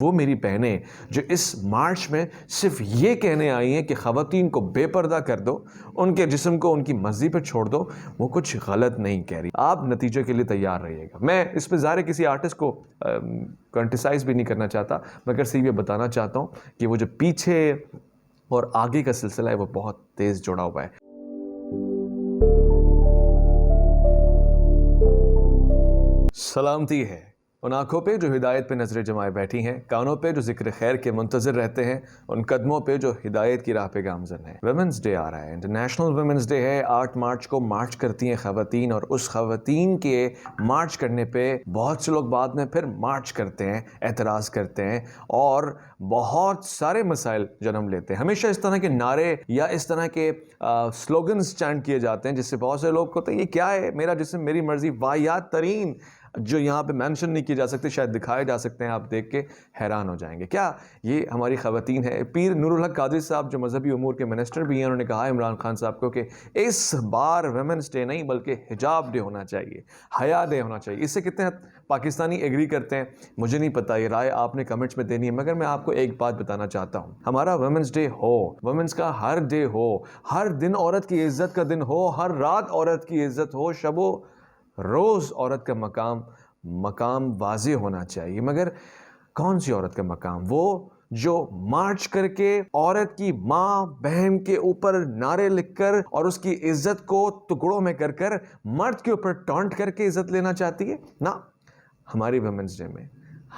وہ میری بہنیں جو اس مارچ میں صرف یہ کہنے آئی ہیں کہ خواتین کو بے پردہ کر دو، ان کے جسم کو ان کی مرضی پہ چھوڑ دو، وہ کچھ غلط نہیں کہہ رہی. آپ نتیجے کے لیے تیار رہیے گا. میں اس پہ ظاہر کسی آرٹسٹ کو کرٹیسائز بھی نہیں کرنا چاہتا، مگر صرف یہ بتانا چاہتا ہوں کہ وہ جو پیچھے اور آگے کا سلسلہ ہے وہ بہت تیز جڑا ہوا ہے. سلامتی ہے ان آنکھوں پہ جو ہدایت پہ نظریں جمائے بیٹھی ہیں، کانوں پہ جو ذکر خیر کے منتظر رہتے ہیں، ان قدموں پہ جو ہدایت کی راہ پہ گامزن ہیں. ویمنز ڈے آ رہا ہے، انٹرنیشنل ویمنز ڈے ہے. 8 مارچ کو مارچ کرتی ہیں خواتین، اور اس خواتین کے مارچ کرنے پہ بہت سے لوگ بعد میں پھر مارچ کرتے ہیں، اعتراض کرتے ہیں اور بہت سارے مسائل جنم لیتے ہیں. ہمیشہ اس طرح کے نعرے یا اس طرح کے سلوگنز چینٹ کیے جاتے ہیں جس سے بہت سے لوگ کہتے ہیں یہ کیا ہے، میرا جسم میری مرضی. واحد ترین جو یہاں پہ مینشن نہیں کیے جا سکتے، شاید دکھائے جا سکتے ہیں، آپ دیکھ کے حیران ہو جائیں گے. کیا یہ ہماری خواتین ہے؟ پیر نور الحق قادری صاحب جو مذہبی امور کے منسٹر بھی ہیں، انہوں نے کہا عمران خان صاحب کو کہ اس بار ویمنس ڈے نہیں بلکہ حجاب ڈے ہونا چاہیے، حیا ڈے ہونا چاہیے. اس سے کتنے پاکستانی ایگری کرتے ہیں مجھے نہیں پتا، یہ رائے آپ نے کمنٹس میں دینی ہے. مگر میں آپ کو ایک بات بتانا چاہتا ہوں، ہمارا ویمنس ڈے ہو، ویمنس کا ہر ڈے ہو، ہر دن عورت کی عزت کا دن ہو، ہر رات عورت کی عزت ہو، شب و روز عورت کا مقام واضح ہونا چاہیے. مگر کون سی عورت کا مقام؟ وہ جو مارچ کر کے عورت کی ماں بہن کے اوپر نعرے لکھ کر اور اس کی عزت کو ٹکڑوں میں کر کر مرد کے اوپر ٹانٹ کر کے عزت لینا چاہتی ہے. نہ، ہماری ویمنس ڈے میں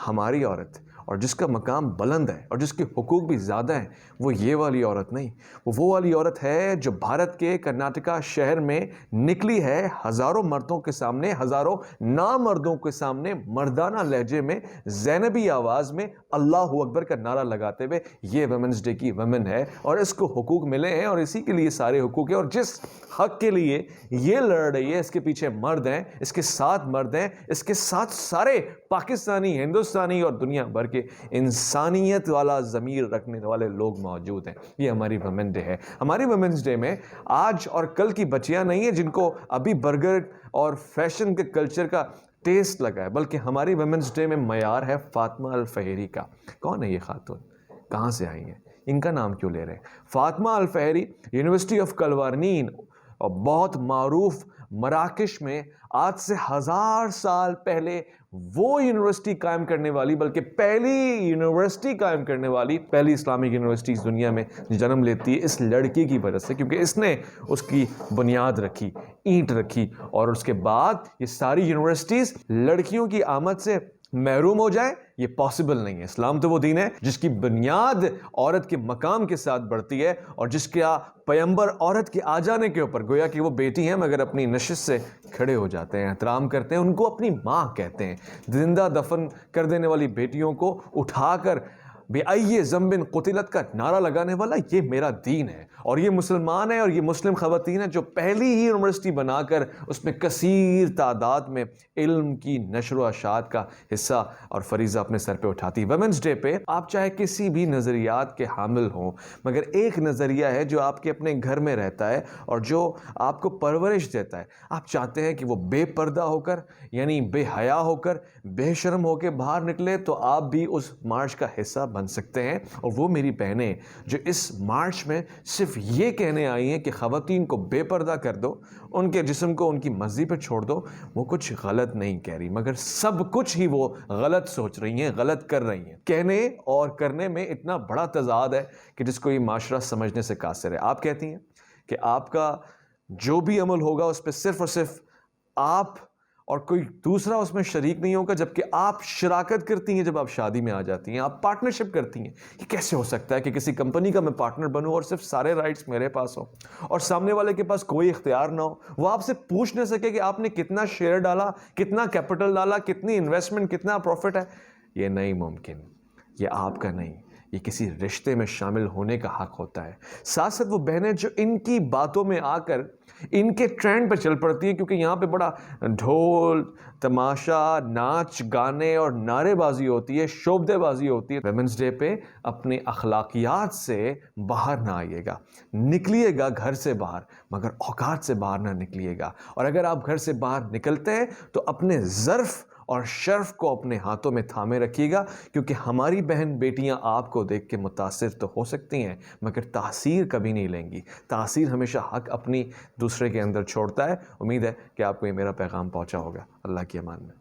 ہماری عورت اور جس کا مقام بلند ہے اور جس کے حقوق بھی زیادہ ہیں، وہ یہ والی عورت نہیں، وہ والی عورت ہے جو بھارت کے کرناٹکا شہر میں نکلی ہے، ہزاروں مردوں کے سامنے، ہزاروں نامردوں کے سامنے، مردانہ لہجے میں، زینبی آواز میں اللہ اکبر کا نعرہ لگاتے ہوئے یہ ویمنس ڈے کی ویمن ہے اور اس کو حقوق ملے ہیں اور اسی کے لیے سارے حقوق ہیں. اور جس حق کے لیے یہ لڑ رہی ہے، اس کے پیچھے مرد ہیں، اس کے ساتھ مرد ہیں، اس کے ساتھ سارے پاکستانی، ہندوستانی اور دنیا بھر کے انسانیت والا ضمیر رکھنے والے لوگ موجود ہیں. یہ ہماری ویمن ڈے ہے. ہماری ویمنس ڈے میں آج اور کل کی بچیاں نہیں ہیں جن کو ابھی برگر اور فیشن کے کلچر کا ٹیسٹ لگا ہے، بلکہ ہماری ویمنس ڈے میں معیار ہے فاطمہ الفہری کا. کون ہے یہ خاتون؟ کہاں سے آئی ہیں؟ ان کا نام کیوں لے رہے ہیں؟ فاطمہ الفہری یونیورسٹی آف کلوارنین اور بہت معروف مراکش میں آج سے 1000 سال پہلے وہ یونیورسٹی قائم کرنے والی، بلکہ پہلی یونیورسٹی قائم کرنے والی، پہلی اسلامک یونیورسٹیز دنیا میں جنم لیتی ہے اس لڑکی کی وجہ سے، کیونکہ اس نے اس کی بنیاد رکھی، اینٹ رکھی. اور اس کے بعد یہ ساری یونیورسٹیز لڑکیوں کی آمد سے محروم ہو جائیں، یہ پاسبل نہیں ہے. اسلام تو وہ دین ہے جس کی بنیاد عورت کے مقام کے ساتھ بڑھتی ہے اور جس کا پیغمبر عورت کے آ جانے کے اوپر گویا کہ وہ بیٹی ہیں مگر اپنی نشست سے کھڑے ہو جاتے ہیں، احترام کرتے ہیں، ان کو اپنی ماں کہتے ہیں. زندہ دفن کر دینے والی بیٹیوں کو اٹھا کر بے ای ذنب قتلت کا نعرہ لگانے والا یہ میرا دین ہے. اور یہ مسلمان ہیں اور یہ مسلم خواتین ہیں جو پہلی ہی یونیورسٹی بنا کر اس میں کثیر تعداد میں علم کی نشر و اشاعت کا حصہ اور فریضہ اپنے سر پہ اٹھاتی. ویمنس ڈے پہ آپ چاہے کسی بھی نظریات کے حامل ہوں، مگر ایک نظریہ ہے جو آپ کے اپنے گھر میں رہتا ہے اور جو آپ کو پرورش دیتا ہے. آپ چاہتے ہیں کہ وہ بے پردہ ہو کر، یعنی بے حیا ہو کر، بے شرم ہو کے باہر نکلے، تو آپ بھی اس مارچ کا حصہ بن سکتے ہیں. اور وہ میری بہنیں جو اس مارچ میں صرف یہ کہنے آئی ہیں کہ خواتین کو بے پردہ کر دو، ان کے جسم کو ان کی مرضی پہ چھوڑ دو، وہ کچھ غلط نہیں کہہ رہی، مگر سب کچھ ہی وہ غلط سوچ رہی ہیں، غلط کر رہی ہیں. کہنے اور کرنے میں اتنا بڑا تضاد ہے کہ جس کو یہ معاشرہ سمجھنے سے قاصر ہے. آپ کہتی ہیں کہ آپ کا جو بھی عمل ہوگا اس پہ صرف اور صرف آپ اور کوئی دوسرا اس میں شریک نہیں ہوگا، جبکہ آپ شراکت کرتی ہیں. جب آپ شادی میں آ جاتی ہیں، آپ پارٹنرشپ کرتی ہیں. یہ کیسے ہو سکتا ہے کہ کسی کمپنی کا میں پارٹنر بنوں اور صرف سارے رائٹس میرے پاس ہوں اور سامنے والے کے پاس کوئی اختیار نہ ہو؟ وہ آپ سے پوچھ نہ سکے کہ آپ نے کتنا شیئر ڈالا، کتنا کیپٹل ڈالا، کتنی انویسٹمنٹ، کتنا پروفٹ ہے. یہ نہیں ممکن. یہ آپ کا نہیں، یہ کسی رشتے میں شامل ہونے کا حق ہوتا ہے. ساتھ ساتھ وہ بہنیں جو ان کی باتوں میں آ کر ان کے ٹرینڈ پہ چل پڑتی ہیں، کیونکہ یہاں پہ بڑا ڈھول تماشا، ناچ گانے اور نعرے بازی ہوتی ہے، شوبدے بازی ہوتی ہے. ویمنس ڈے پہ اپنے اخلاقیات سے باہر نہ آئیے گا. نکلیے گا گھر سے باہر، مگر اوقات سے باہر نہ نکلیے گا. اور اگر آپ گھر سے باہر نکلتے ہیں تو اپنے ظرف اور شرف کو اپنے ہاتھوں میں تھامے رکھیے گا، کیونکہ ہماری بہن بیٹیاں آپ کو دیکھ کے متاثر تو ہو سکتی ہیں مگر تاثیر کبھی نہیں لیں گی۔ تاثیر ہمیشہ حق اپنی دوسرے کے اندر چھوڑتا ہے۔ امید ہے کہ آپ کو یہ میرا پیغام پہنچا ہوگا۔ اللہ کی امان میں۔